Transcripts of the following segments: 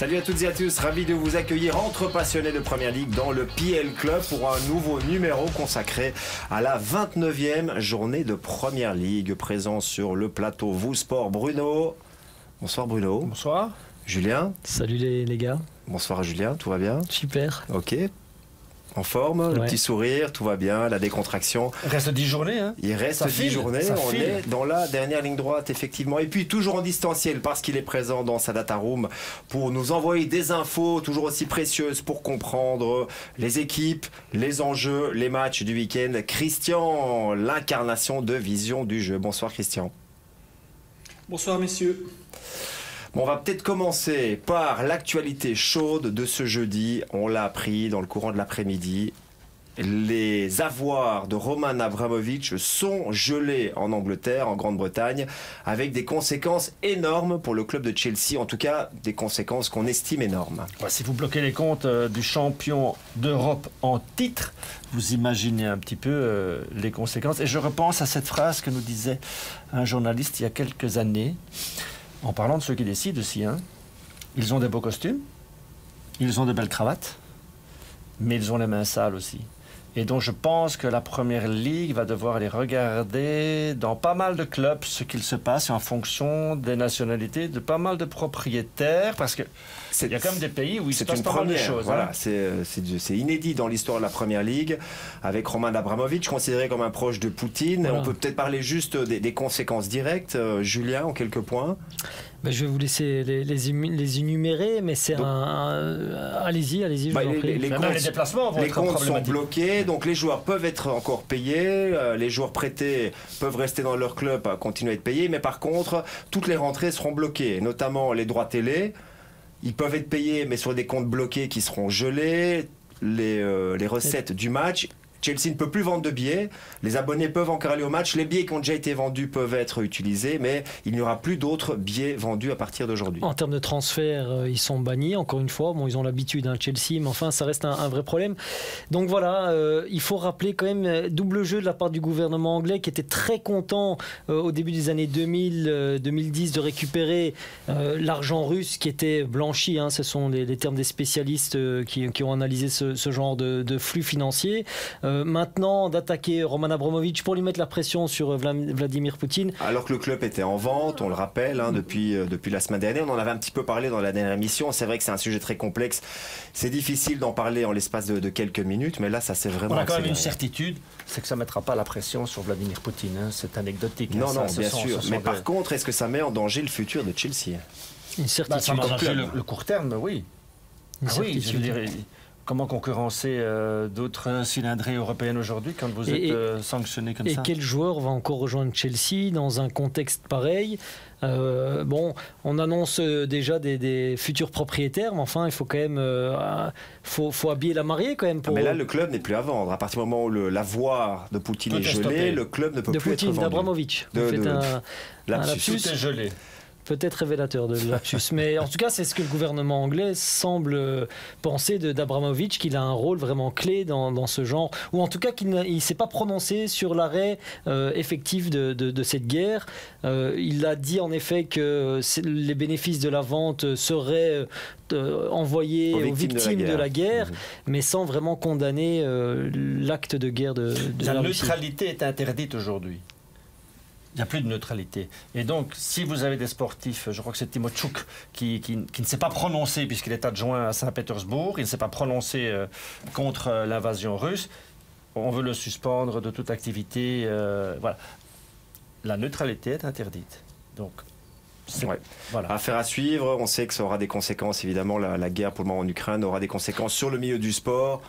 Salut à toutes et à tous, ravi de vous accueillir entre passionnés de Première Ligue dans le PL Club pour un nouveau numéro consacré à la 29e journée de Première Ligue. Présent sur le plateau Vous Sport, Bruno. Bonsoir Bruno. Bonsoir. Julien. Salut les gars. Bonsoir Julien, tout va bien? Super. Ok. En forme, le petit sourire, tout va bien, la décontraction. Il reste 10 journées. Hein. Il reste 10 journées, on est dans la dernière ligne droite, effectivement. Et puis toujours en distanciel, parce qu'il est présent dans sa data room pour nous envoyer des infos toujours aussi précieuses pour comprendre les équipes, les enjeux, les matchs du week-end. Christian, l'incarnation de vision du jeu. Bonsoir Christian. Bonsoir messieurs. Bon, on va peut-être commencer par l'actualité chaude de ce jeudi. On l'a appris dans le courant de l'après-midi. Les avoirs de Roman Abramovich sont gelés en Angleterre, en Grande-Bretagne, avec des conséquences énormes pour le club de Chelsea. En tout cas, des conséquences qu'on estime énormes. Si vous bloquez les comptes du champion d'Europe en titre, vous imaginez un petit peu les conséquences. Et je repense à cette phrase que nous disait un journaliste il y a quelques années. En parlant de ceux qui décident aussi, hein, ils ont des beaux costumes, ils ont de belles cravates, mais ils ont les mains sales aussi. Et donc je pense que la Première Ligue va devoir aller regarder dans pas mal de clubs ce qu'il se passe en fonction des nationalités de pas mal de propriétaires, parce que il y a quand même des pays où il se passe pas mal de choses. Voilà, hein. C'est inédit dans l'histoire de la Première Ligue, avec Roman Abramovich, considéré comme un proche de Poutine. Voilà. On peut peut-être parler juste des conséquences directes. Julien, en quelques points. Ben, je vais vous laisser les énumérer, mais c'est allez-y, je vous en prie. Les comptes sont bloqués, donc les joueurs peuvent être encore payés, les joueurs prêtés peuvent rester dans leur club, continuer à être payés, mais par contre, toutes les rentrées seront bloquées, notamment les droits télé. Ils peuvent être payés, mais sur des comptes bloqués qui seront gelés, les recettes du match. Chelsea ne peut plus vendre de billets, les abonnés peuvent encore aller au match, les billets qui ont déjà été vendus peuvent être utilisés, mais il n'y aura plus d'autres billets vendus à partir d'aujourd'hui. En termes de transfert, ils sont bannis, encore une fois. Bon, ils ont l'habitude, hein, Chelsea, mais enfin, ça reste un vrai problème. Donc voilà, il faut rappeler quand même double jeu de la part du gouvernement anglais qui était très content au début des années 2000-2010 de récupérer l'argent russe qui était blanchi. Hein, ce sont les termes des spécialistes qui ont analysé ce genre de flux financiers. Maintenant, d'attaquer Roman Abramovich pour lui mettre la pression sur Vladimir Poutine. Alors que le club était en vente, on le rappelle, hein, depuis la semaine dernière. On en avait un petit peu parlé dans la dernière émission. C'est vrai que c'est un sujet très complexe. C'est difficile d'en parler en l'espace de quelques minutes, mais là, ça c'est vraiment... On a quand même une certitude, c'est que ça ne mettra pas la pression sur Vladimir Poutine. Hein. C'est anecdotique. Non, hein, bien sûr. Mais par contre, est-ce que ça met en danger le futur de Chelsea? Une certitude. Ça met en danger le court terme, oui. Oui, je veux dire... Comment concurrencer d'autres cylindrées européennes aujourd'hui quand vous êtes sanctionné comme ça? Et quel joueur va encore rejoindre Chelsea dans un contexte pareil? Bon, on annonce déjà des futurs propriétaires, mais enfin, il faut quand même faut habiller la mariée quand même. Mais là, le club n'est plus à vendre. À partir du moment où l'avoir de Poutine est gelé, le club ne peut plus être vendu. D'Abramovich. Vous faites un lapsus. Tout est gelé. Peut-être révélateur de lapsus. Mais en tout cas, c'est ce que le gouvernement anglais semble penser d'Abramovich, qu'il a un rôle vraiment clé dans ce genre, ou en tout cas qu'il ne s'est pas prononcé sur l'arrêt effectif de cette guerre. Il a dit en effet que les bénéfices de la vente seraient envoyés aux victimes de la guerre, mais sans vraiment condamner l'acte de guerre de la Russie. La neutralité est interdite aujourd'hui. Il n'y a plus de neutralité. Et donc, si vous avez des sportifs, je crois que c'est Timochouk qui ne s'est pas prononcé, puisqu'il est adjoint à Saint-Pétersbourg, il ne s'est pas prononcé contre l'invasion russe, on veut le suspendre de toute activité. Voilà. La neutralité est interdite. Donc, voilà. Affaire à suivre. On sait que ça aura des conséquences, évidemment. La guerre pour le moment en Ukraine aura des conséquences sur le milieu du sport.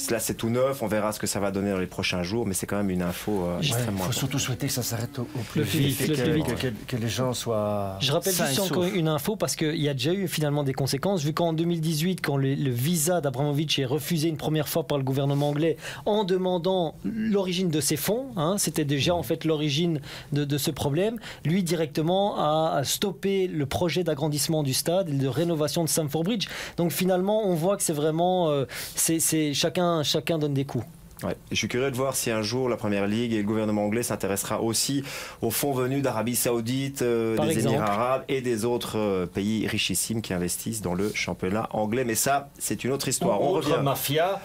Là, c'est tout neuf. On verra ce que ça va donner dans les prochains jours, mais c'est quand même une info extrêmement. Il faut surtout souhaiter que ça s'arrête au plus vite et que les gens soient. Je rappelle juste encore une info parce qu'il y a déjà eu finalement des conséquences. Vu qu'en 2018, quand le visa d'Abramovich est refusé une première fois par le gouvernement anglais en demandant l'origine de ses fonds, hein, c'était déjà en fait l'origine de ce problème. Lui directement a stoppé le projet d'agrandissement du stade et de rénovation de Stamford Bridge. Donc finalement, on voit que c'est vraiment, chacun donne des coups. Ouais. Je suis curieux de voir si un jour la Première Ligue et le gouvernement anglais s'intéressera aussi aux fonds venus d'Arabie Saoudite, des Émirats Arabes et des autres pays richissimes qui investissent dans le championnat anglais. Mais ça, c'est une autre histoire. On revient. Mafia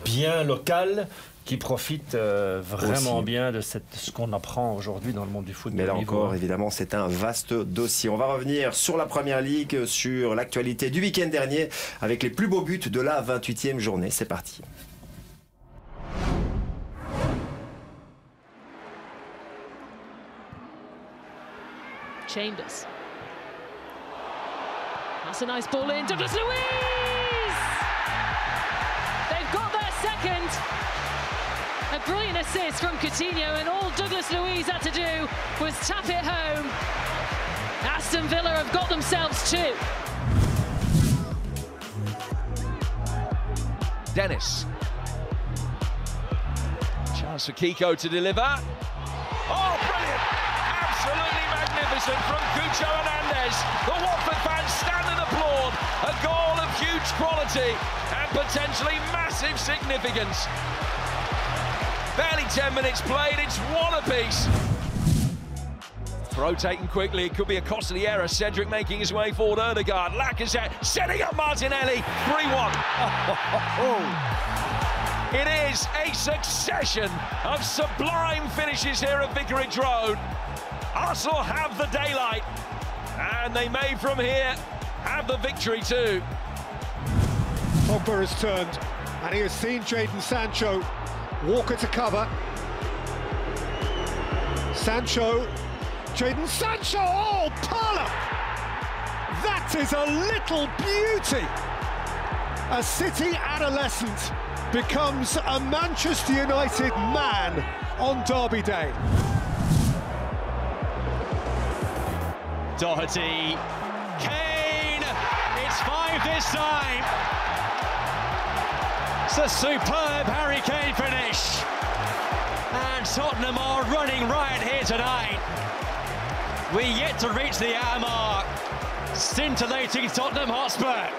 bien locale qui profite vraiment bien de ce qu'on apprend aujourd'hui dans le monde du foot. Mais là encore, évidemment, c'est un vaste dossier. On va revenir sur la Première Ligue, sur l'actualité du week-end dernier avec les plus beaux buts de la 28e journée. C'est parti. Chambers. That's a nice ball in. Douglas Luiz! They've got their second. A brilliant assist from Coutinho, and all Douglas Luiz had to do was tap it home. Aston Villa have got themselves two. Dennis. Chance for Kiko to deliver. Oh, brilliant! Absolutely magnificent from Cucho Hernandez. The Watford fans stand and applaud. A goal of huge quality and potentially massive significance. Barely 10 minutes played, it's one apiece. Throw taken quickly, it could be a costly error. Cedric making his way forward, Erdegaard, Lacazette, setting up Martinelli, 3-1. It is a succession of sublime finishes here at Vicarage Road. Arsenal have the daylight, and they may from here have the victory too. Pogba has turned, and he has seen Jadon Sancho. Walker to cover. Sancho. Jadon Sancho. Oh, Parla! That is a little beauty. A City adolescent becomes a Manchester United man on Derby Day. Doherty. Kane! It's 5 this time. It's a superb Harry Kane finish. And Tottenham are running riot here tonight. We're yet to reach the hour mark. Scintillating Tottenham Hotspur.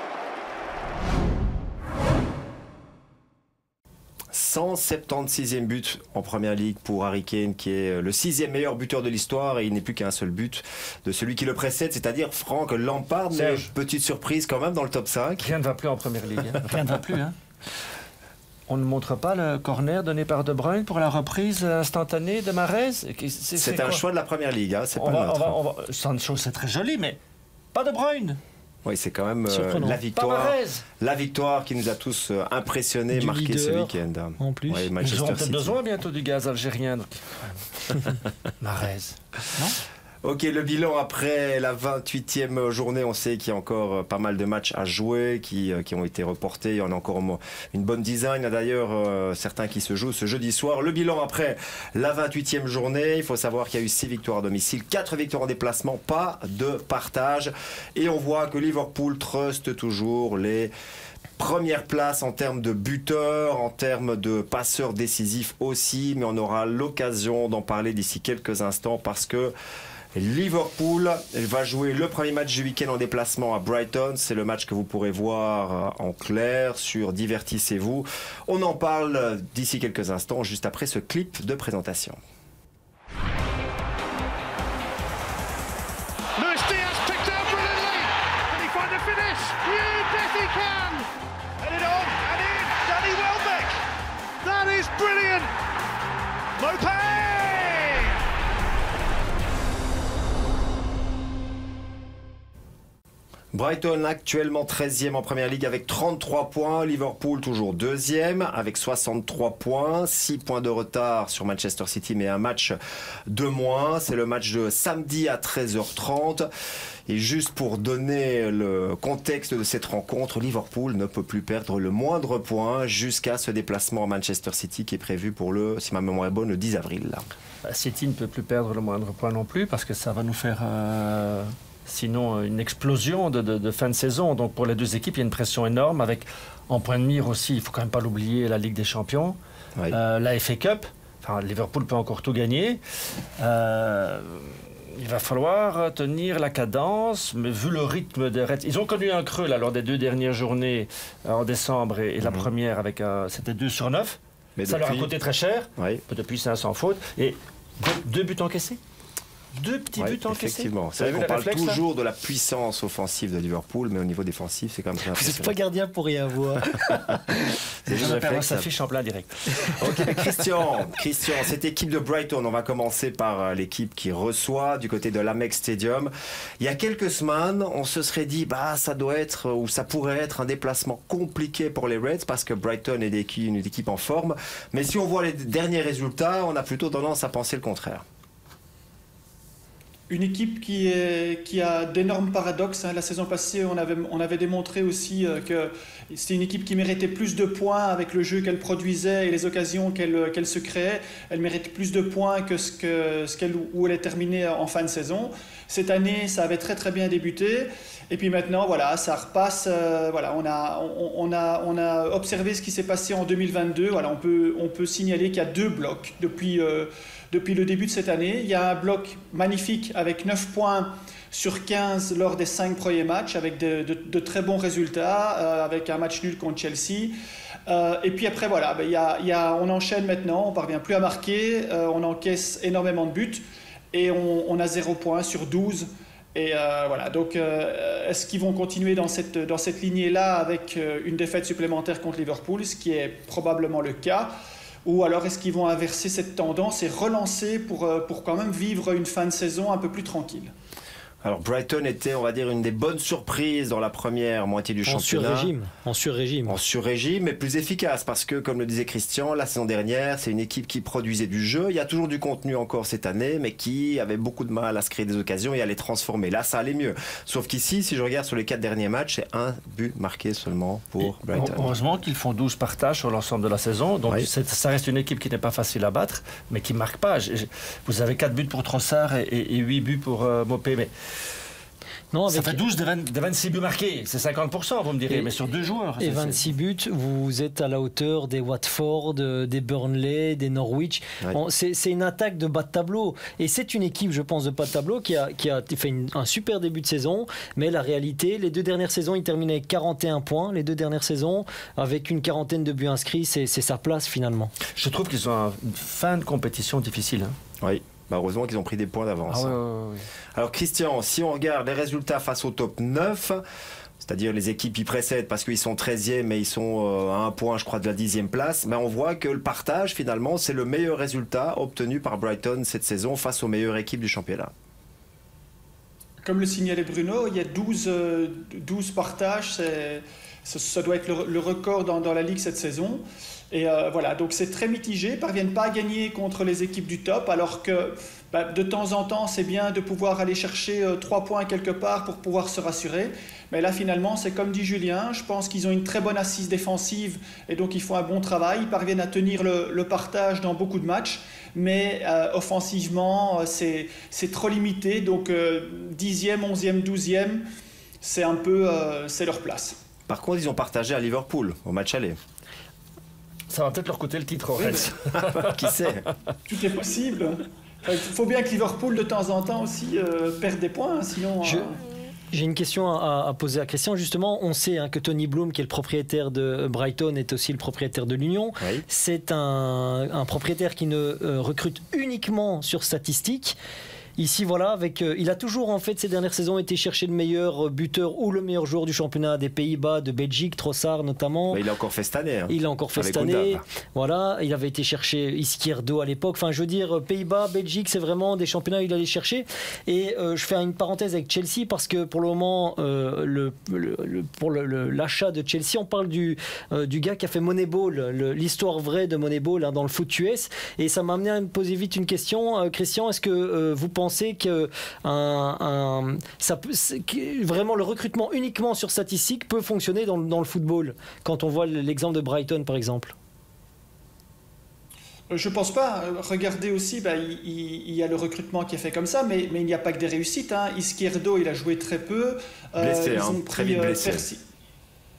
176e but en Première Ligue pour Harry Kane, qui est le 6e meilleur buteur de l'histoire, et il n'est plus qu'un seul but de celui qui le précède, c'est-à-dire Franck Lampard. Mais petite surprise quand même dans le top 5. Rien ne va plus en Première Ligue. Hein. Rien ne va plus. Hein. On ne montre pas le corner donné par De Bruyne pour la reprise instantanée de Mahrez. C'est un choix de la Première Ligue, hein, c'est pas le nôtre. Sancho, c'est très joli, mais pas De Bruyne. Oui, c'est quand même la victoire qui nous a tous impressionnés, marqués ce week-end. En plus, ouais, ils auront peut-être besoin bientôt du gaz algérien. Mahrez, non ? Ok, le bilan après la 28e journée, on sait qu'il y a encore pas mal de matchs à jouer qui ont été reportés. Il y en a encore une bonne dizaine. Il y en a d'ailleurs certains qui se jouent ce jeudi soir. Le bilan après la 28e journée, il faut savoir qu'il y a eu 6 victoires à domicile, 4 victoires en déplacement, pas de partage. Et on voit que Liverpool truste toujours les première place en termes de buteurs, en termes de passeurs décisifs aussi. Mais on aura l'occasion d'en parler d'ici quelques instants parce que Liverpool va jouer le premier match du week-end en déplacement à Brighton. C'est le match que vous pourrez voir en clair sur Divertissez-vous. On en parle d'ici quelques instants, juste après ce clip de présentation. Luis Diaz picked out brilliantly. Can he find the finish? You bet he can. Headed on and in. Danny Welbeck. That is brilliant. Lopez. Brighton actuellement 13e en Première Ligue avec 33 points. Liverpool toujours 2e avec 63 points. 6 points de retard sur Manchester City, mais un match de moins. C'est le match de samedi à 13h30. Et juste pour donner le contexte de cette rencontre, Liverpool ne peut plus perdre le moindre point jusqu'à ce déplacement à Manchester City qui est prévu pour si ma mémoire est bonne, le 10 avril. City ne peut plus perdre le moindre point non plus parce que ça va nous faire... sinon une explosion de fin de saison. Donc pour les deux équipes, il y a une pression énorme avec en point de mire aussi, il ne faut quand même pas l'oublier, la Ligue des Champions, oui. La FA Cup. Enfin, Liverpool peut encore tout gagner. Il va falloir tenir la cadence, mais vu le rythme des Reds, ils ont connu un creux là, lors des 2 dernières journées en décembre et la première avec c'était 2 sur 9. Mais ça leur a coûté très cher. Oui. Depuis, c'est un sans faute. Et 2 buts encaissés. 2 petits buts encaissés. Effectivement. C'est vrai qu'on parle toujours de la puissance offensive de Liverpool, mais au niveau défensif, c'est quand même très impressionnant. Vous n'êtes pas gardien pour rien, vous. C'est juste un s'affiche en plein direct. Ok, Christian, cette équipe de Brighton, on va commencer par l'équipe qui reçoit du côté de l'Amex Stadium. Il y a quelques semaines, on se serait dit, ça doit être, ou ça pourrait être un déplacement compliqué pour les Reds parce que Brighton est une équipe en forme. Mais si on voit les derniers résultats, on a plutôt tendance à penser le contraire. Une équipe qui a d'énormes paradoxes. La saison passée, on avait démontré aussi que c'était une équipe qui méritait plus de points avec le jeu qu'elle produisait et les occasions qu'elle se créait. Elle mérite plus de points que où elle est terminée en fin de saison. Cette année, ça avait très très bien débuté. Et puis maintenant, voilà, ça repasse. On a observé ce qui s'est passé en 2022. Voilà, on peut signaler qu'il y a 2 blocs depuis le début de cette année. Il y a un bloc magnifique avec 9 points sur 15 lors des 5 premiers matchs, avec de très bons résultats, avec un match nul contre Chelsea. Et puis après, voilà, on enchaîne maintenant, on ne parvient plus à marquer, on encaisse énormément de buts et on a 0 points sur 12. Et voilà, donc est-ce qu'ils vont continuer dans cette lignée-là avec une défaite supplémentaire contre Liverpool, ce qui est probablement le cas? Ou alors est-ce qu'ils vont inverser cette tendance et relancer pour quand même vivre une fin de saison un peu plus tranquille? Alors Brighton était, on va dire, une des bonnes surprises dans la première moitié du championnat. En sur-régime. En sur-régime, mais plus efficace parce que, comme le disait Christian, la saison dernière, c'est une équipe qui produisait du jeu. Il y a toujours du contenu encore cette année, mais qui avait beaucoup de mal à se créer des occasions et à les transformer. Là, ça allait mieux. Sauf qu'ici, si je regarde sur les 4 derniers matchs, c'est 1 but marqué seulement pour Brighton. Heureusement qu'ils font 12 partages sur l'ensemble de la saison. Donc ça reste une équipe qui n'est pas facile à battre, mais qui ne marque pas. Vous avez 4 buts pour Trossard et 8 buts pour Mopé. Mais non, ça fait 12 de 26 buts marqués, c'est 50%, vous me direz, mais sur 2 joueurs. Et 26 buts, vous êtes à la hauteur des Watford, des Burnley, des Norwich. Oui. Bon, c'est une attaque de bas de tableau. Et c'est une équipe, je pense, de bas de tableau qui a fait un super début de saison. Mais la réalité, les 2 dernières saisons, ils terminaient avec 41 points. Les 2 dernières saisons, avec une quarantaine de buts inscrits, c'est sa place finalement. Je trouve qu'ils ont une fin de compétition difficile. Oui. Heureusement qu'ils ont pris des points d'avance. Oui. Alors Christian, si on regarde les résultats face au top 9, c'est-à-dire les équipes qui précèdent parce qu'ils sont 13e et ils sont à 1 point, je crois, de la 10e place, mais on voit que le partage, finalement, c'est le meilleur résultat obtenu par Brighton cette saison face aux meilleures équipes du championnat. Comme le signalait Bruno, il y a 12 partages, ça doit être le record dans la Ligue cette saison. Et voilà, donc c'est très mitigé, ils ne parviennent pas à gagner contre les équipes du top, alors que de temps en temps, c'est bien de pouvoir aller chercher 3 points quelque part pour pouvoir se rassurer. Mais là, finalement, c'est comme dit Julien, je pense qu'ils ont une très bonne assise défensive et donc ils font un bon travail, ils parviennent à tenir le partage dans beaucoup de matchs, mais offensivement, c'est trop limité, donc 10e, 11e, 12e, c'est un peu c'est leur place. Par contre, ils ont partagé à Liverpool au match aller. Ça va peut-être leur coûter le titre, en fait. Qui sait? Tout est possible. Il faut bien que Liverpool, de temps en temps aussi, perde des points, sinon... J'ai une question à poser à Christian. Justement, on sait que Tony Bloom, qui est le propriétaire de Brighton, est aussi le propriétaire de l'Union. Oui. C'est un propriétaire qui ne recrute uniquement sur statistiques. Ici, voilà, il a toujours, en fait, ces dernières saisons, été chercher le meilleur buteur ou le meilleur joueur du championnat des Pays-Bas, de Belgique, Trossard notamment. Mais il a encore fait cette année. Il a encore fait cette année. Voilà, il avait été chercher Izquierdo à l'époque. Enfin, je veux dire, Pays-Bas, Belgique, c'est vraiment des championnats où il allait chercher. Et je fais une parenthèse avec Chelsea parce que pour le moment, pour l'achat de Chelsea, on parle du gars qui a fait Moneyball, l'histoire vraie de Moneyball dans le foot US. Et ça m'a amené à me poser vite une question. Christian, est-ce que vous pensez que vraiment le recrutement uniquement sur statistiques peut fonctionner dans le football, quand on voit l'exemple de Brighton par exemple? Je pense pas. Regardez aussi, il y a le recrutement qui est fait comme ça, mais il n'y a pas que des réussites. Izquierdo, il a joué très peu. Blessé, très vite blessé.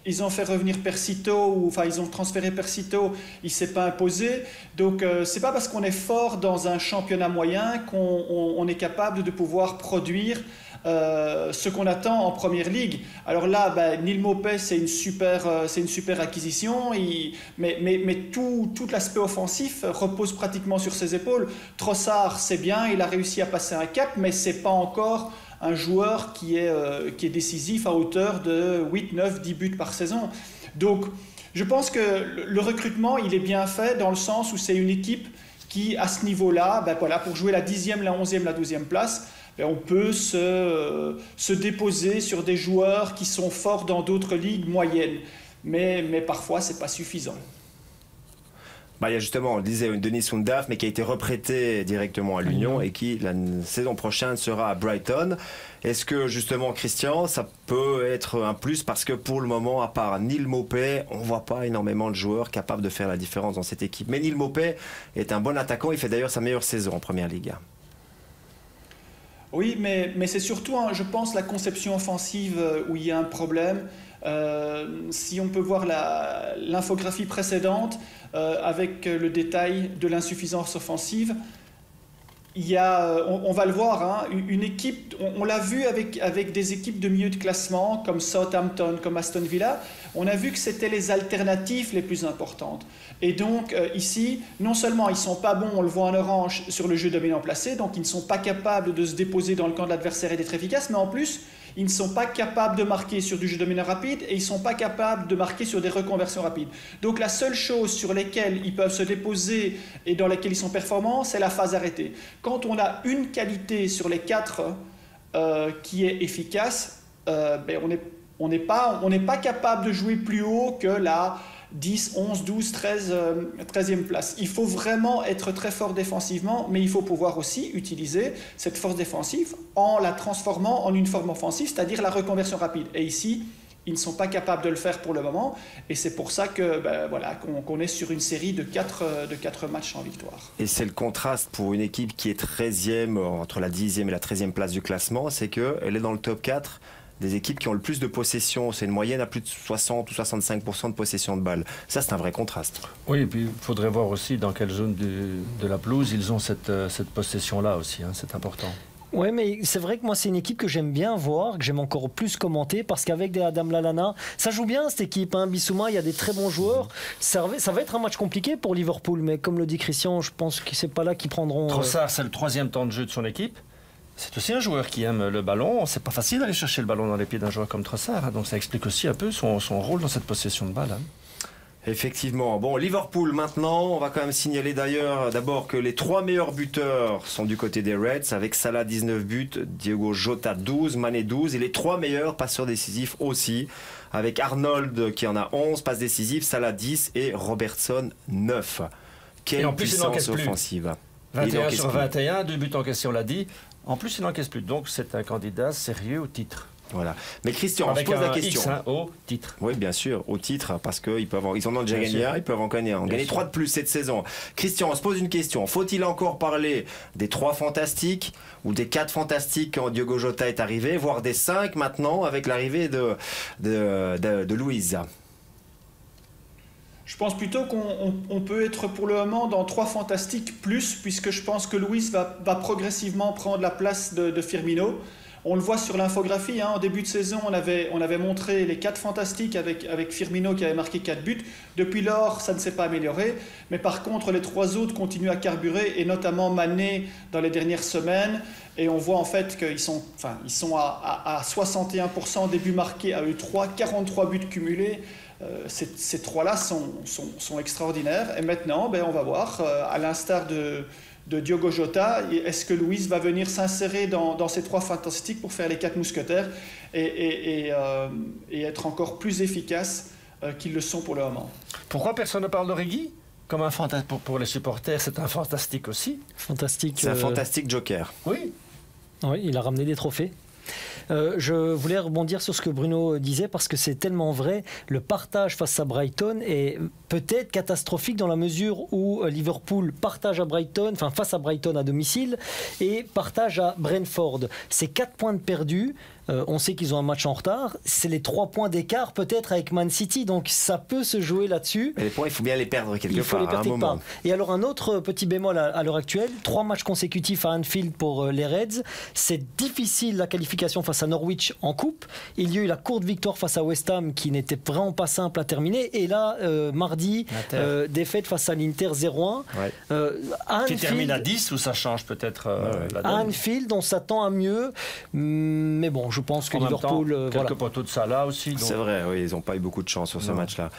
Ils ont fait revenir Persito, ils ont transféré Persito, il ne s'est pas imposé. Donc, ce n'est pas parce qu'on est fort dans un championnat moyen qu'on est capable de pouvoir produire ce qu'on attend en Première Ligue. Alors là, Neal Maupay, c'est une super acquisition, mais tout l'aspect offensif repose pratiquement sur ses épaules. Trossard, c'est bien, il a réussi à passer un cap, mais c'est pas encore un joueur qui est décisif à hauteur de 8, 9, 10 buts par saison. Donc, je pense que le recrutement, il est bien fait dans le sens où c'est une équipe qui, à ce niveau-là, pour jouer la 10e, la 11e, la 12e place, on peut se déposer sur des joueurs qui sont forts dans d'autres ligues moyennes. Mais parfois, ce n'est pas suffisant. Il y a justement, on disait, Denis Sundaf, mais qui a été reprêté directement à l'Union et qui, la saison prochaine, sera à Brighton. Est-ce que, justement, Christian, ça peut être un plus? Parce que pour le moment, à part Neal Maupay, on ne voit pas énormément de joueurs capables de faire la différence dans cette équipe. Mais Neal Maupay est un bon attaquant. Il fait d'ailleurs sa meilleure saison en Première Ligue. Oui, mais c'est surtout, je pense, la conception offensive où il y a un problème. Si on peut voir l'infographie précédente avec le détail de l'insuffisance offensive, il y a, on va le voir, une équipe, on l'a vu avec des équipes de milieu de classement comme Southampton, comme Aston Villa, on a vu que c'était les alternatives les plus importantes. Et donc ici, non seulement ils ne sont pas bons, on le voit en orange, sur le jeu dominant placé, donc ils ne sont pas capables de se déposer dans le camp de l'adversaire et d'être efficaces, mais en plus, ils ne sont pas capables de marquer sur du jeu dominant rapide et ils ne sont pas capables de marquer sur des reconversions rapides. Donc la seule chose sur laquelle ils peuvent se déposer et dans laquelle ils sont performants, c'est la phase arrêtée. Quand on a une qualité sur les 4 qui est efficace, on n'est pas capable de jouer plus haut que la 10, 11, 12, 13e place. Il faut vraiment être très fort défensivement, mais il faut pouvoir aussi utiliser cette force défensive en la transformant en une forme offensive, c'est-à-dire la reconversion rapide. Et ici, ils ne sont pas capables de le faire pour le moment, et c'est pour ça que qu'on est sur une série de 4 matchs en victoire. Et c'est le contraste pour une équipe qui est 13e, entre la 10e et la 13e place du classement, c'est qu'elle est dans le top 4 des équipes qui ont le plus de possession. C'est une moyenne à plus de 60 ou 65% de possession de balles. Ça, c'est un vrai contraste. Oui, et puis il faudrait voir aussi dans quelle zone de la pelouse ils ont cette possession-là aussi. C'est important. Oui, mais c'est vrai que moi, c'est une équipe que j'aime bien voir, que j'aime encore plus commenter, parce qu'avec des Adam Lallana, ça joue bien cette équipe. Bissouma, il y a des très bons joueurs. Ça va être un match compliqué pour Liverpool, mais comme le dit Christian, je pense que c'est pas là qu'ils prendront... Trossard, c'est le 3e temps de jeu de son équipe. C'est aussi un joueur qui aime le ballon. C'est pas facile d'aller chercher le ballon dans les pieds d'un joueur comme Trossard. Donc ça explique aussi un peu son rôle dans cette possession de balle. Effectivement. Bon, Liverpool maintenant, on va quand même signaler d'ailleurs d'abord que les 3 meilleurs buteurs sont du côté des Reds, avec Salah 19 buts, Diogo Jota 12, Mané 12, et les 3 meilleurs passeurs décisifs aussi, avec Arnold qui en a 11 passes décisives, Salah 10 et Robertson 9. Quelle puissance offensive. 21 sur 21, 2 buts encaissés, on l'a dit. En plus, il n'encaisse plus. Donc, c'est un candidat sérieux au titre. Voilà. Mais Christian, on se pose la question. X, au titre. Oui, bien sûr, au titre, parce qu'ils en ont déjà gagné un, ils peuvent en gagner 3 de plus cette saison. Christian, on se pose une question. Faut-il encore parler des 3 fantastiques ou des 4 fantastiques quand Diogo Jota est arrivé, voire des 5 maintenant avec l'arrivée de Luiz? Je pense plutôt qu'on peut être pour le moment dans 3 fantastiques plus, puisque je pense que Luiz va progressivement prendre la place de Firmino. On le voit sur l'infographie, en début de saison, on avait montré les 4 fantastiques avec Firmino qui avait marqué 4 buts. Depuis lors, ça ne s'est pas amélioré. Mais par contre, les 3 autres continuent à carburer, et notamment Mané dans les dernières semaines. Et on voit en fait qu'ils sont à 61% des buts marqués à eux 3, 43 buts cumulés. Ces 3-là sont extraordinaires. Et maintenant, on va voir, à l'instar de Diogo Jota, est-ce que Luiz va venir s'insérer dans ces 3 fantastiques pour faire les 4 mousquetaires et être encore plus efficaces qu'ils le sont pour le moment. Pourquoi personne ne parle d'Origi? Comme un pour les supporters, c'est un fantastique aussi. Fantastique. C'est un fantastique joker. Oui. Oui, il a ramené des trophées. Je voulais rebondir sur ce que Bruno disait parce que c'est tellement vrai. Le partage face à Brighton est peut-être catastrophique dans la mesure où Liverpool partage face à Brighton à domicile et partage à Brentford. C'est 4 points de perdus. On sait qu'ils ont un match en retard. C'est les 3 points d'écart peut-être avec Man City. Donc ça peut se jouer là-dessus. Mais les points, il faut bien les perdre quelque part. À un moment. Et alors un autre petit bémol à l'heure actuelle. 3 matchs consécutifs à Anfield pour les Reds. C'est difficile la qualification qualification face à Norwich en coupe. Il y a eu la courte victoire face à West Ham qui n'était vraiment pas simple à terminer. Et là, mardi, défaite face à l'Inter 0-1. Qui termine à 10 ou ça change peut-être la donne. À Anfield, on s'attend à mieux. Mais bon, je pense que en Liverpool... même temps, quelques poteaux de Salah aussi. C'est vrai, oui, ils n'ont pas eu beaucoup de chance sur ce match-là.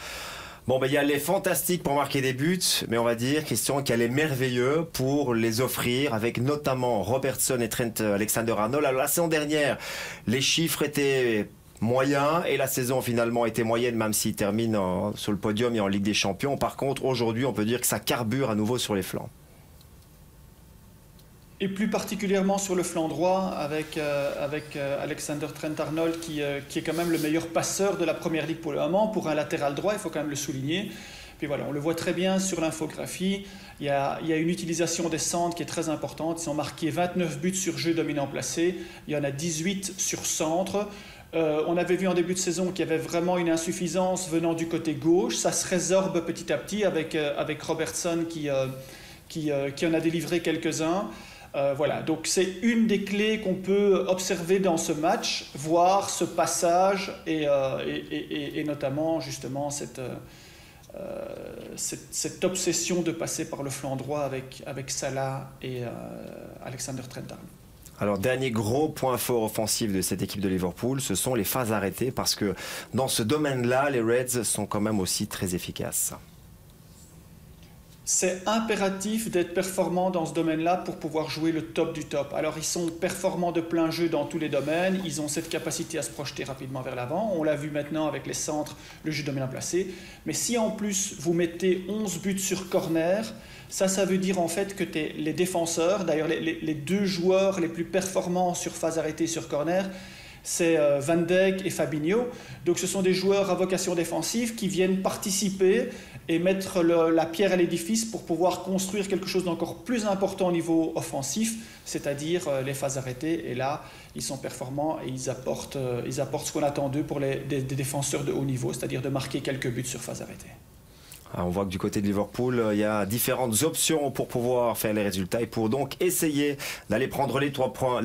Bon, ben, il y a les fantastiques pour marquer des buts, mais on va dire, Christian, qu'il y a les merveilleux pour les offrir, avec notamment Robertson et Trent Alexander-Arnold. Alors, la saison dernière, les chiffres étaient moyens et la saison finalement était moyenne, même s'ils terminent sur le podium et en Ligue des Champions. Par contre, aujourd'hui, on peut dire que ça carbure à nouveau sur les flancs. Et plus particulièrement sur le flanc droit avec Alexander Trent-Arnold qui est quand même le meilleur passeur de la Première Ligue pour le moment. Pour un latéral droit, il faut quand même le souligner. Puis voilà, on le voit très bien sur l'infographie. Il y a une utilisation des centres qui est très importante. Ils ont marqué 29 buts sur jeu dominant placé. Il y en a 18 sur centre. On avait vu en début de saison qu'il y avait vraiment une insuffisance venant du côté gauche. Ça se résorbe petit à petit avec Robertson qui en a délivré quelques-uns. Voilà, donc c'est une des clés qu'on peut observer dans ce match, voir ce passage et notamment justement cette obsession de passer par le flanc droit avec Salah et Alexander Trent-Arnold. Alors, dernier gros point fort offensif de cette équipe de Liverpool, ce sont les phases arrêtées, parce que dans ce domaine-là, les Reds sont quand même aussi très efficaces. C'est impératif d'être performant dans ce domaine-là pour pouvoir jouer le top du top. Alors, ils sont performants de plein jeu dans tous les domaines. Ils ont cette capacité à se projeter rapidement vers l'avant. On l'a vu maintenant avec les centres, le jeu dominant placé. Mais si en plus, vous mettez 11 buts sur corner, ça veut dire en fait que les défenseurs, d'ailleurs les deux joueurs les plus performants sur phase arrêtée sur corner, c'est Van Dijk et Fabinho. Donc ce sont des joueurs à vocation défensive qui viennent participer et mettre la pierre à l'édifice pour pouvoir construire quelque chose d'encore plus important au niveau offensif, c'est-à-dire les phases arrêtées. Et là, ils sont performants et ils apportent ce qu'on attend d'eux pour des défenseurs de haut niveau, c'est-à-dire de marquer quelques buts sur phase arrêtée. On voit que du côté de Liverpool, il y a différentes options pour pouvoir faire les résultats et pour donc essayer d'aller prendre les 3 points,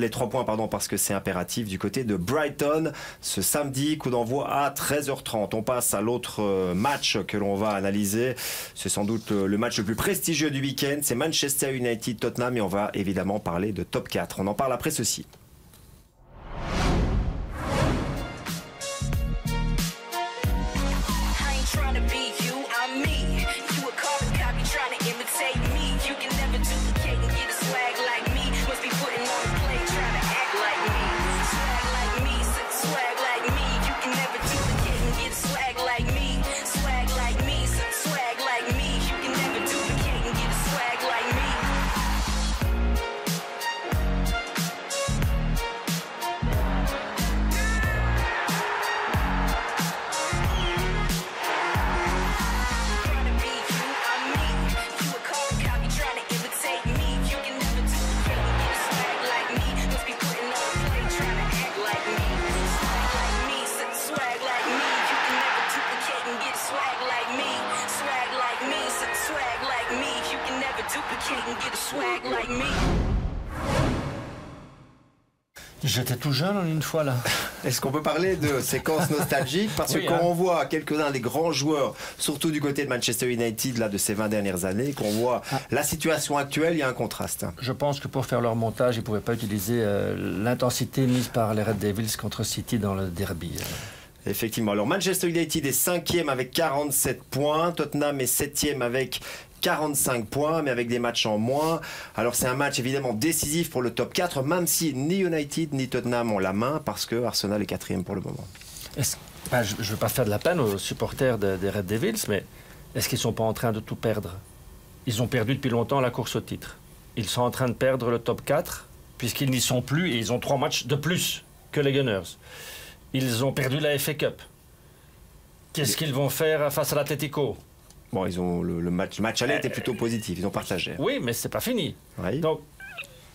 parce que c'est impératif du côté de Brighton ce samedi, coup d'envoi à 13h30. On passe à l'autre match que l'on va analyser. C'est sans doute le match le plus prestigieux du week-end. C'est Manchester United-Tottenham et on va évidemment parler de top 4. On en parle après ceci. J'étais tout jeune une fois là. Est-ce qu'on peut parler de séquences nostalgiques? Parce que quand on voit quelques-uns des grands joueurs, surtout du côté de Manchester United là, de ces 20 dernières années, qu'on voit la situation actuelle, il y a un contraste. Je pense que pour faire leur montage, ils ne pouvaient pas utiliser l'intensité mise par les Red Devils contre City dans le derby. Effectivement. Alors Manchester United est 5e avec 47 points. Tottenham est 7e avec 45 points, mais avec des matchs en moins. Alors c'est un match évidemment décisif pour le top 4, même si ni United ni Tottenham ont la main, parce que Arsenal est 4e pour le moment. Je ne veux pas faire de la peine aux supporters des Red Devils, mais est-ce qu'ils ne sont pas en train de tout perdre? Ils ont perdu depuis longtemps la course au titre. Ils sont en train de perdre le top 4, puisqu'ils n'y sont plus, et ils ont 3 matchs de plus que les Gunners. Ils ont perdu la FA Cup. Qu'est-ce qu'ils vont faire face à l'Atlético? Bon, ils ont le match aller était plutôt positif, ils ont partagé. Oui, mais c'est pas fini. Oui. Donc,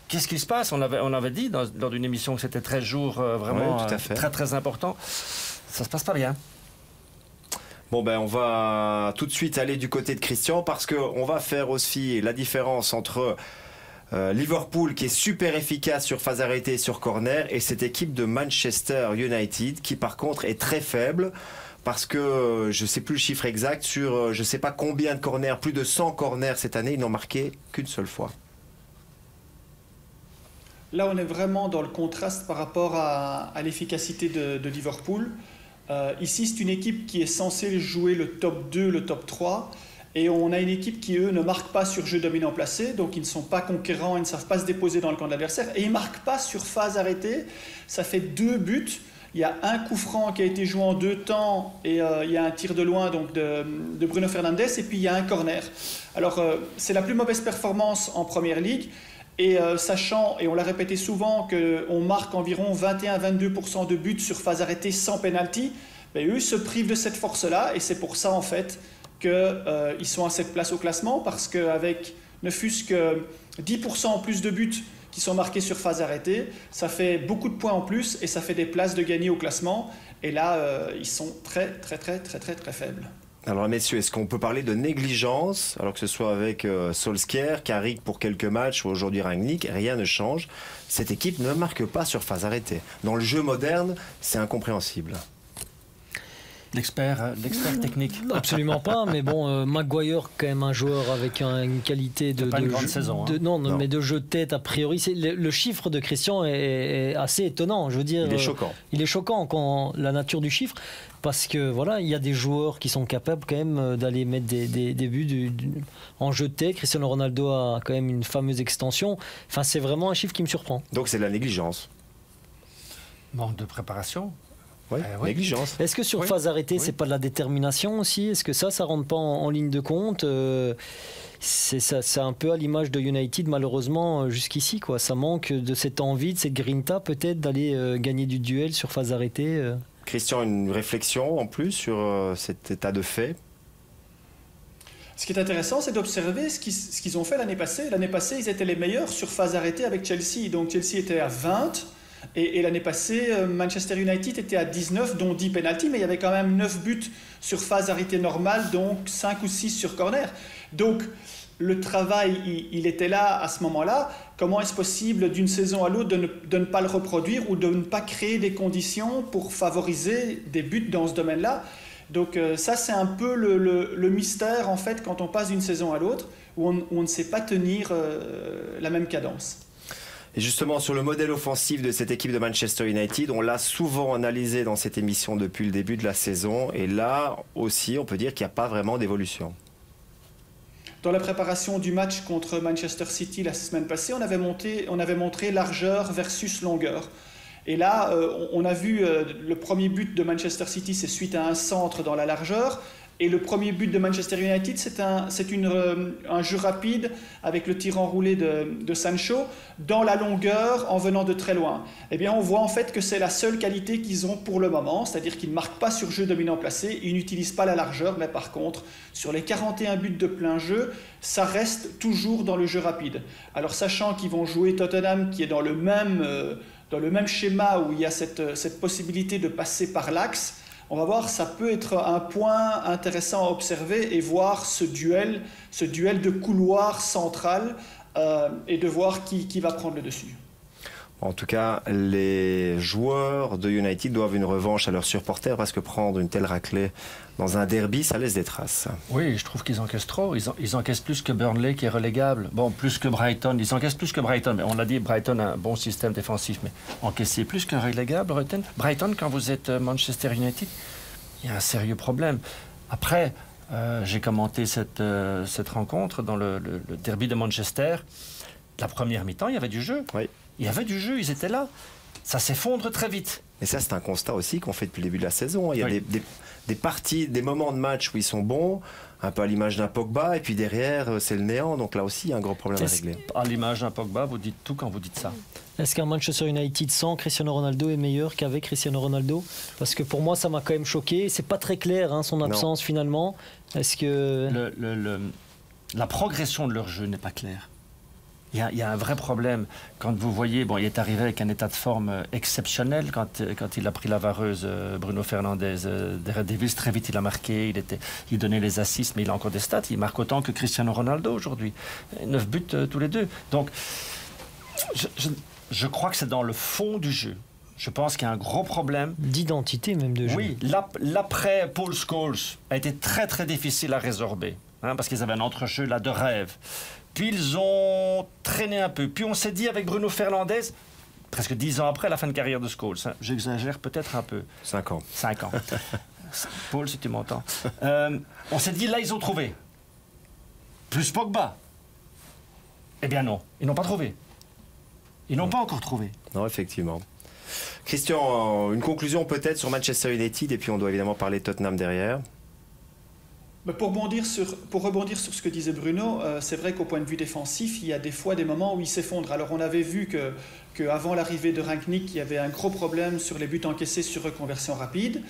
qu'est-ce qui se passe? On avait dit lors d'une émission que c'était 13 jours vraiment très très important. Ça se passe pas bien. Bon ben on va tout de suite aller du côté de Christian, parce qu'on va faire aussi la différence entre Liverpool qui est super efficace sur phase arrêtée et sur corner, et cette équipe de Manchester United qui par contre est très faible. Parce que je ne sais plus le chiffre exact, sur je ne sais pas combien de corners, plus de 100 corners cette année, ils n'ont marqué qu'une seule fois. Là, on est vraiment dans le contraste par rapport à l'efficacité de Liverpool. Ici, c'est une équipe qui est censée jouer le top 2, le top 3. Et on a une équipe qui, eux, ne marque pas sur jeu dominant placé. Donc, ils ne sont pas conquérants, ils ne savent pas se déposer dans le camp de l'adversaire. Et ils ne marquent pas sur phase arrêtée. Ça fait 2 buts. Il y a un coup franc qui a été joué en 2 temps et il y a un tir de loin donc de Bruno Fernandes et puis il y a un corner. Alors c'est la plus mauvaise performance en Première Ligue et sachant, et on l'a répété souvent, qu'on marque environ 21-22% de buts sur phase arrêtée sans penalty, mais eux se privent de cette force-là et c'est pour ça en fait qu'ils sont à cette place au classement parce qu'avec ne fût-ce que 10% en plus de buts qui sont marqués sur phase arrêtée, ça fait beaucoup de points en plus et ça fait des places de gagner au classement. Et là, ils sont très faibles. Alors messieurs, est-ce qu'on peut parler de négligence, alors que ce soit avec Solskjaer, Carrick pour quelques matchs ou aujourd'hui Rangnick, rien ne change. Cette équipe ne marque pas sur phase arrêtée. Dans le jeu moderne, c'est incompréhensible. L'expert technique. Absolument pas, mais bon, Maguire, quand même un joueur avec une qualité de grande saison. Non, mais de jeu de tête, a priori. Le chiffre de Christian est assez étonnant. Je veux dire, il est choquant. Il est choquant quand la nature du chiffre, parce que voilà, il y a des joueurs qui sont capables quand même d'aller mettre des buts en jeu de tête. Cristiano Ronaldo a quand même une fameuse extension. Enfin, c'est vraiment un chiffre qui me surprend. Donc c'est de la négligence. Manque de préparation. Oui, négligence. Est-ce que sur phase arrêtée, c'est pas de la détermination aussi? Est-ce que ça rentre pas en ligne de compte? C'est un peu à l'image de United, malheureusement, jusqu'ici, quoi. Ça manque de cette envie, de cette grinta, peut-être, d'aller gagner du duel sur phase arrêtée. Christian, une réflexion en plus sur cet état de fait? Ce qui est intéressant, c'est d'observer ce qu'ils ont fait l'année passée. L'année passée, ils étaient les meilleurs sur phase arrêtée avec Chelsea. Donc Chelsea était à 20. Et l'année passée, Manchester United était à 19, dont 10 pénaltys, mais il y avait quand même 9 buts sur phase arrêtée normale, donc 5 ou 6 sur corner. Donc le travail, il était là à ce moment-là. Comment est-ce possible d'une saison à l'autre de ne pas le reproduire ou de ne pas créer des conditions pour favoriser des buts dans ce domaine-là? Donc ça, c'est un peu le mystère, en fait, quand on passe d'une saison à l'autre, où on ne sait pas tenir la même cadence. Et justement, sur le modèle offensif de cette équipe de Manchester United, on l'a souvent analysé dans cette émission depuis le début de la saison. Et là aussi, on peut dire qu'il n'y a pas vraiment d'évolution. Dans la préparation du match contre Manchester City la semaine passée, on avait montré largeur versus longueur. Et là, on a vu le premier but de Manchester City, c'est suite à un centre dans la largeur. Et le premier but de Manchester United, c'est un jeu rapide avec le tir enroulé de Sancho dans la longueur en venant de très loin. Eh bien, on voit en fait que c'est la seule qualité qu'ils ont pour le moment, c'est-à-dire qu'ils ne marquent pas sur jeu dominant placé, ils n'utilisent pas la largeur, mais par contre, sur les 41 buts de plein jeu, ça reste toujours dans le jeu rapide. Alors, sachant qu'ils vont jouer Tottenham, qui est dans le même schéma où il y a cette possibilité de passer par l'axe, on va voir, ça peut être un point intéressant à observer et voir ce duel de couloir central et de voir qui va prendre le dessus. En tout cas, les joueurs de United doivent une revanche à leurs supporters parce que prendre une telle raclée dans un derby, ça laisse des traces. Oui, je trouve qu'ils encaissent trop. Ils encaissent plus que Burnley qui est relégable. Bon, plus que Brighton. Ils encaissent plus que Brighton. Mais on l'a dit, Brighton a un bon système défensif. Mais encaisser plus qu'un relégable, Brighton, quand vous êtes Manchester United, il y a un sérieux problème. Après, j'ai commenté cette rencontre dans le derby de Manchester. La première mi-temps, il y avait du jeu. Oui. Il y avait du jeu, ils étaient là. Ça s'effondre très vite. Et ça, c'est un constat aussi qu'on fait depuis le début de la saison. Il y a des parties, des moments de match où ils sont bons, un peu à l'image d'un Pogba, et puis derrière, c'est le néant. Donc là aussi, il y a un gros problème à régler. À l'image d'un Pogba, vous dites tout quand vous dites ça. Est-ce qu'un Manchester United sans Cristiano Ronaldo est meilleur qu'avec Cristiano Ronaldo? Parce que pour moi, ça m'a quand même choqué. C'est pas très clair, hein, son absence finalement. Est-ce que la progression de leur jeu n'est pas claire. Il y a un vrai problème. Quand vous voyez, bon, il est arrivé avec un état de forme exceptionnel quand il a pris la vareuse, Bruno Fernandes, des Red Devils. Très vite, il a marqué, il donnait les assists, mais il a encore des stats. Il marque autant que Cristiano Ronaldo aujourd'hui. 9 buts tous les deux. Donc, je crois que c'est dans le fond du jeu. Je pense qu'il y a un gros problème. D'identité même de jeu. Oui, l'après Paul Scholes a été très très difficile à résorber. Parce qu'ils avaient un entrejeu là de rêve. Puis ils ont traîné un peu. Puis on s'est dit avec Bruno Fernandes, presque 10 ans après la fin de carrière de Scholes, j'exagère peut-être un peu. 5 ans. 5 ans. Paul, si tu m'entends. On s'est dit, là, ils ont trouvé. Plus Pogba. Eh bien non, ils n'ont pas trouvé. Ils n'ont pas encore trouvé. Non, effectivement. Christian, une conclusion peut-être sur Manchester United, et puis on doit évidemment parler de Tottenham derrière. Pour rebondir sur ce que disait Bruno, c'est vrai qu'au point de vue défensif, il y a des fois des moments où il s'effondre. Alors on avait vu qu'avant l'arrivée de Rangnick, il y avait un gros problème sur les buts encaissés sur reconversion rapide.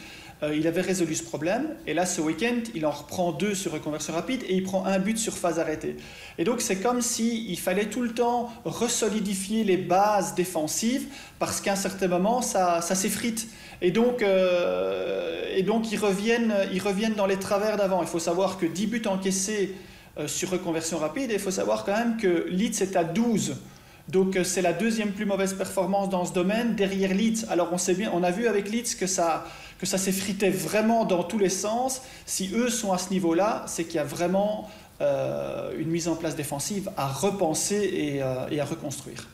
Il avait résolu ce problème, et là ce week-end, il en reprend 2 sur reconversion rapide et il prend 1 but sur phase arrêtée. Et donc c'est comme s'il fallait tout le temps resolidifier les bases défensives parce qu'à un certain moment, ça s'effrite. Et donc ils reviennent dans les travers d'avant. Il faut savoir que 10 buts encaissés sur reconversion rapide, et il faut savoir quand même que Leeds est à 12. Donc c'est la 2e plus mauvaise performance dans ce domaine, derrière Leeds. Alors on a vu avec Leeds que ça s'effritait vraiment dans tous les sens. Si eux sont à ce niveau-là, c'est qu'il y a vraiment une mise en place défensive à repenser et à reconstruire.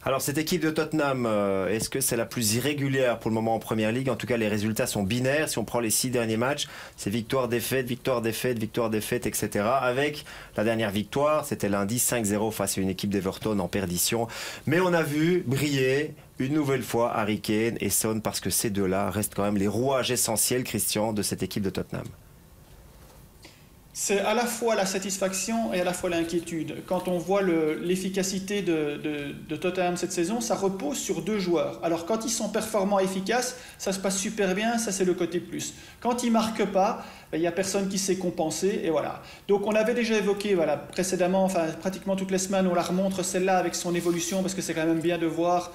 Alors cette équipe de Tottenham, est-ce que c'est la plus irrégulière pour le moment en Première Ligue? En tout cas, les résultats sont binaires. Si on prend les 6 derniers matchs, c'est victoire, défaite, victoire, défaite, victoire, défaite, etc. Avec la dernière victoire, c'était lundi 5-0 face à une équipe d'Everton en perdition. Mais on a vu briller une nouvelle fois Harry Kane et Son, parce que ces deux-là restent quand même les rouages essentiels, Christian, de cette équipe de Tottenham. C'est à la fois la satisfaction et à la fois l'inquiétude. Quand on voit l'efficacité de Tottenham cette saison, ça repose sur 2 joueurs. Alors quand ils sont performants et efficaces, ça se passe super bien, ça c'est le côté plus. Quand ils ne marquent pas, il n'y a personne qui sait compenser, et voilà. Donc on avait déjà évoqué précédemment, enfin pratiquement toutes les semaines, on la remontre celle-là avec son évolution, parce que c'est quand même bien de voir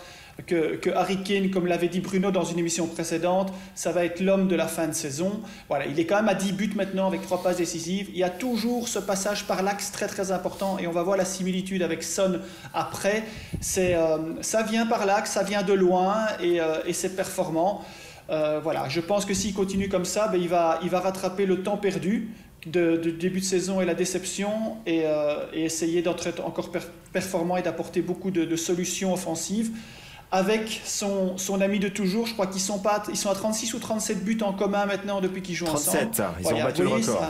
que Harry Kane, comme l'avait dit Bruno dans une émission précédente, ça va être l'homme de la fin de saison. Voilà, il est quand même à 10 buts maintenant avec 3 passes décisives. Il y a toujours ce passage par l'axe très très important, et on va voir la similitude avec Son après. Ça vient par l'axe, ça vient de loin, et c'est performant. Voilà, je pense que s'il continue comme ça, il va rattraper le temps perdu de début de saison et la déception, et essayer d'être encore performant et d'apporter beaucoup de solutions offensives. Avec son ami de toujours, je crois qu'ils sont à 36 ou 37 buts en commun maintenant depuis qu'ils jouent 37, ensemble. Ils ont battu le record.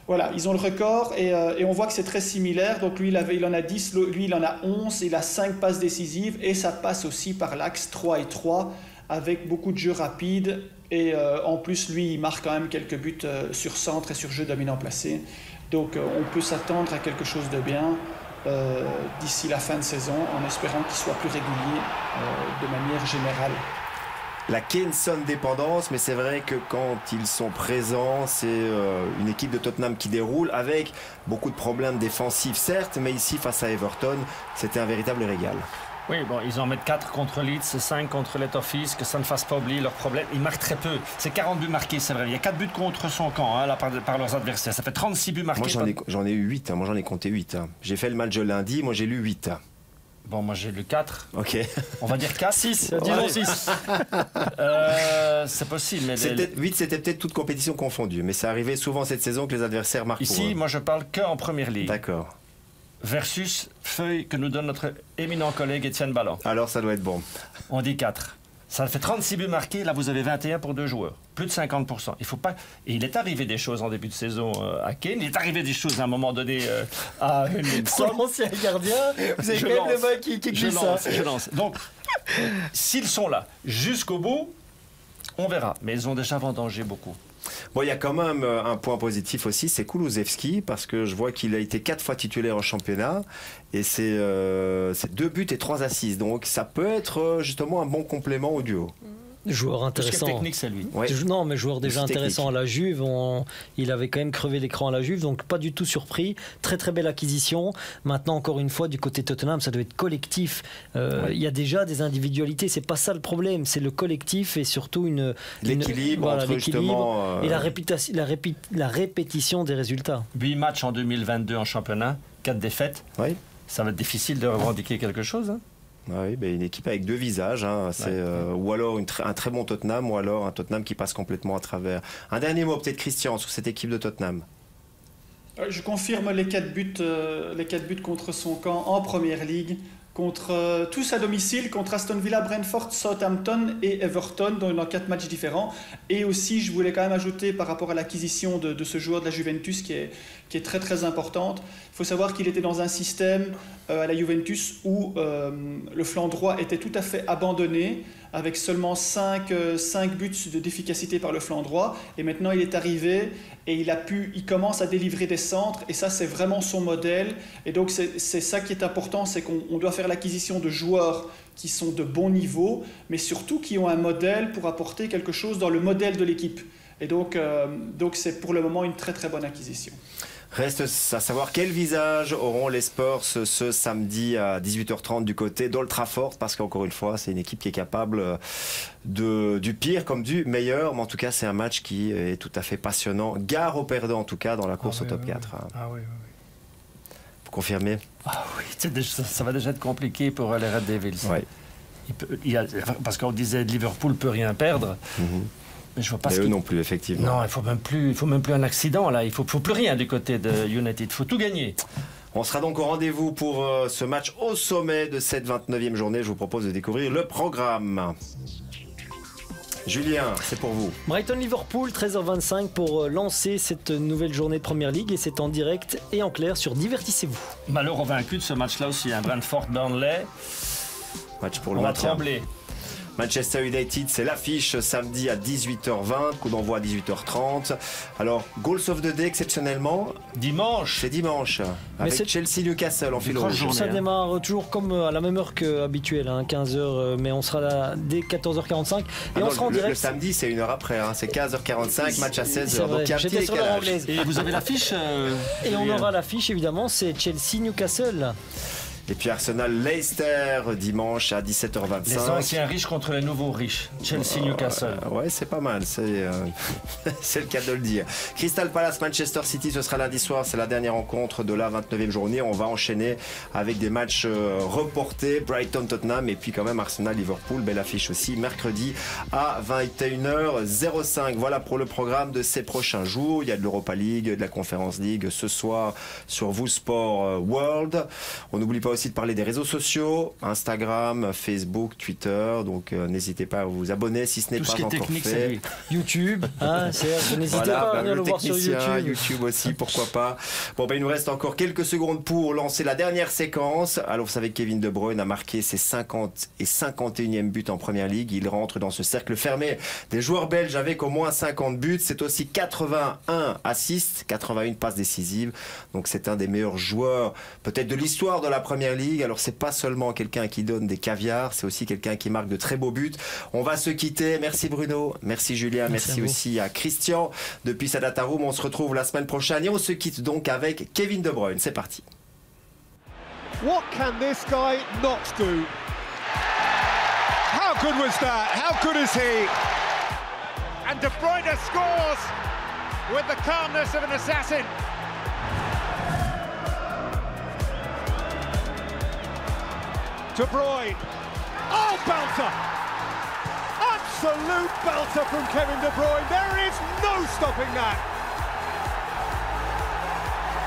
Voilà, ils ont le record, et on voit que c'est très similaire. Donc lui, il en a 10, lui, il en a 11, il a 5 passes décisives, et ça passe aussi par l'axe 3 et 3, avec beaucoup de jeux rapides. Et en plus, lui, il marque quand même quelques buts sur centre et sur jeu dominant placé. Donc on peut s'attendre à quelque chose de bien d'ici la fin de saison, en espérant qu'il soit plus régulier de manière générale. La Kane-Son dépendance, mais c'est vrai que quand ils sont présents, c'est une équipe de Tottenham qui déroule, avec beaucoup de problèmes défensifs certes, mais ici face à Everton, c'était un véritable régal. Oui, bon, ils en mettent 4 contre Leeds, 5 contre les Toffees, que ça ne fasse pas oublier leurs problèmes. Ils marquent très peu. C'est 40 buts marqués, c'est vrai. Il y a 4 buts contre son camp, là, par leurs adversaires. Ça fait 36 buts marqués. Moi, j'en ai eu 8. Moi, j'en ai compté 8. J'ai fait le match de lundi. Moi, j'ai lu 8. Bon, moi, j'ai lu 4. Ok. On va dire 4. 6. Disons 6. C'est possible. Mais 8, c'était peut-être toute compétition confondue. Mais ça arrivait souvent cette saison que les adversaires marquent. Ici, moi, je parle qu'en Première Ligue. D'accord. Versus feuille que nous donne notre éminent collègue Étienne Ballon. Alors ça doit être bon. On dit 4. Ça fait 36 buts marqués, là vous avez 21 pour 2 joueurs. Plus de 50%. Il faut pas... Et il est arrivé des choses en début de saison à Kane, il est arrivé des choses à un moment donné à Henderson. Pour l'ancien gardien, vous avez quand même le mec qui glisse ça. Je lance. Donc, s'ils sont là jusqu'au bout, on verra. Mais ils ont déjà vendangé beaucoup. Bon, il y a quand même un point positif aussi, c'est Kulusevski, parce que je vois qu'il a été 4 fois titulaire en championnat, et c'est 2 buts et 3 assists, donc ça peut être justement un bon complément au duo. Joueur Tout ce qui est intéressant. technique, c'est lui. Ouais. Non, mais joueur déjà C'est intéressant technique. à la Juve. Il avait quand même crevé l'écran à la Juve, donc pas du tout surpris. Très très belle acquisition. Maintenant, encore une fois, du côté Tottenham, ça doit être collectif. Il y a déjà des individualités. C'est pas ça le problème. C'est le collectif et surtout L'équilibre entre justement, et la répétition des résultats. 8 matchs en 2022 en championnat, 4 défaites. Oui. Ça va être difficile de revendiquer quelque chose. Hein. Oui, une équipe avec deux visages, hein. Ou alors un très bon Tottenham, ou alors un Tottenham qui passe complètement à travers. Un dernier mot peut-être, Christian, sur cette équipe de Tottenham. Je confirme les 4 buts contre son camp en Première Ligue, tous à domicile, contre Aston Villa, Brentford, Southampton et Everton, dans 4 matchs différents. Et aussi, je voulais quand même ajouter par rapport à l'acquisition de ce joueur de la Juventus qui est très très importante. Il faut savoir qu'il était dans un système à la Juventus où le flanc droit était tout à fait abandonné, avec seulement 5 buts d'efficacité par le flanc droit. Et maintenant, il est arrivé et il commence à délivrer des centres. Et ça, c'est vraiment son modèle. Et donc, c'est ça qui est important, c'est qu'on doit faire l'acquisition de joueurs qui sont de bon niveau, mais surtout qui ont un modèle pour apporter quelque chose dans le modèle de l'équipe. Et donc c'est pour le moment une très très bonne acquisition. Reste à savoir quel visage auront les Spurs ce samedi à 18h30 du côté d'Old Trafford, parce qu'encore une fois, c'est une équipe qui est capable du pire comme du meilleur, mais en tout cas, c'est un match qui est tout à fait passionnant. Gare aux perdants, en tout cas, dans la course au top 4. Ah oui. Vous confirmez? Ah oui, ça va déjà être compliqué pour les Red Devils. Oui. Parce qu'on disait Liverpool ne peut rien perdre. Mais je vois pas eux non plus, effectivement. Non, il faut même plus un accident là. Il faut plus rien du côté de United. Il faut tout gagner. On sera donc au rendez-vous pour ce match au sommet de cette 29e journée. Je vous propose de découvrir le programme. Julien, c'est pour vous. Brighton-Liverpool, 13h25 pour lancer cette nouvelle journée de Première Ligue, et c'est en direct et en clair sur Divertissez-vous. Malheur vaincu de ce match-là aussi, un Brentford-Burnley. Match pour le On va maintien. trembler. Manchester United, c'est l'affiche samedi à 18h20, coup d'envoi à 18h30. Alors, Goals of the Day exceptionnellement. Dimanche. C'est dimanche. Avec Chelsea-Newcastle en fil rouge. Ça démarre toujours comme à la même heure qu'habituel, 15h, mais on sera là dès 14h45. Et on sera en direct. Le samedi, c'est 1 heure après, c'est 15h45, match à 16h. Donc il y a un petit J'étais sur l'heure décalage. anglaise. Et vous avez l'affiche Et on aura l'affiche, évidemment, c'est Chelsea-Newcastle. Et puis Arsenal-Leicester dimanche à 17h25. Les anciens riches contre les nouveaux riches. Chelsea-Newcastle. Ouais, c'est pas mal, c'est le cas de le dire. Crystal Palace-Manchester City, ce sera lundi soir, c'est la dernière rencontre de la 29e journée. On va enchaîner avec des matchs reportés, Brighton-Tottenham et puis quand même Arsenal-Liverpool, belle affiche aussi, mercredi à 21h05. Voilà pour le programme de ces prochains jours. Il y a de l'Europa League, de la Conference League ce soir sur Vous Sport World. On n'oublie pas aussi de parler des réseaux sociaux, Instagram, Facebook, Twitter, donc n'hésitez pas à vous abonner si ce n'est pas encore technique, fait. YouTube, Serge, n'hésitez pas à venir le voir sur YouTube aussi, pourquoi pas. Bon, il nous reste encore quelques secondes pour lancer la dernière séquence. Alors vous savez que Kevin De Bruyne a marqué ses 50 et 51e buts en Première Ligue. Il rentre dans ce cercle fermé des joueurs belges avec au moins 50 buts. C'est aussi 81 assists, 81 passes décisives. Donc c'est un des meilleurs joueurs peut-être de l'histoire de la Première Ligue. Alors c'est pas seulement quelqu'un qui donne des caviars, c'est aussi quelqu'un qui marque de très beaux buts. On va se quitter. Merci Bruno, merci Julien, merci aussi à Christian depuis sa data room. On se retrouve la semaine prochaine et on se quitte donc avec Kevin De Bruyne. C'est parti. What can this guy not do? How good was that? How good is he? And De Bruyne scores with the calmness of an assassin. De Bruyne. Oh, belter! Absolute belter from Kevin De Bruyne. There is no stopping that.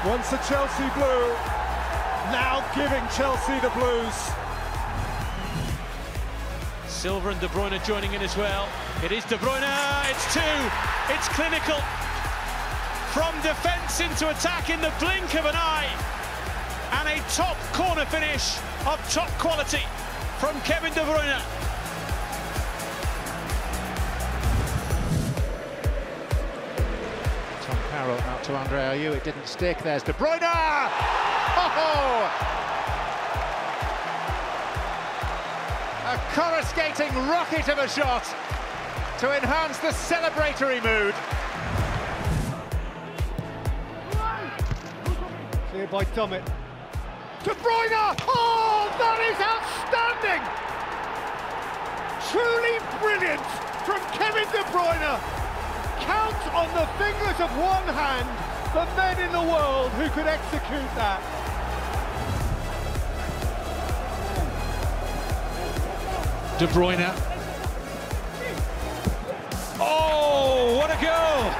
Once a Chelsea blue, now giving Chelsea the blues. Silva and De Bruyne joining in as well. It is De Bruyne, it's two. It's clinical. From defence into attack in the blink of an eye. And a top corner finish of top quality from Kevin De Bruyne. Tom Carroll out to Andre Ayew, it didn't stick, there's De Bruyne! Oh! A coruscating rocket of a shot to enhance the celebratory mood. Cleared by Dummett. De Bruyne! Oh, that is outstanding! Truly brilliant from Kevin De Bruyne. Count on the fingers of one hand the men in the world who could execute that. De Bruyne. Oh, what a goal!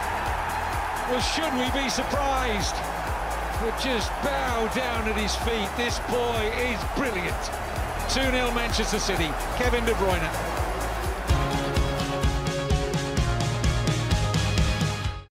Well, should we be surprised? But just bow down at his feet. This boy is brilliant. 2-0 Manchester City. Kevin De Bruyne.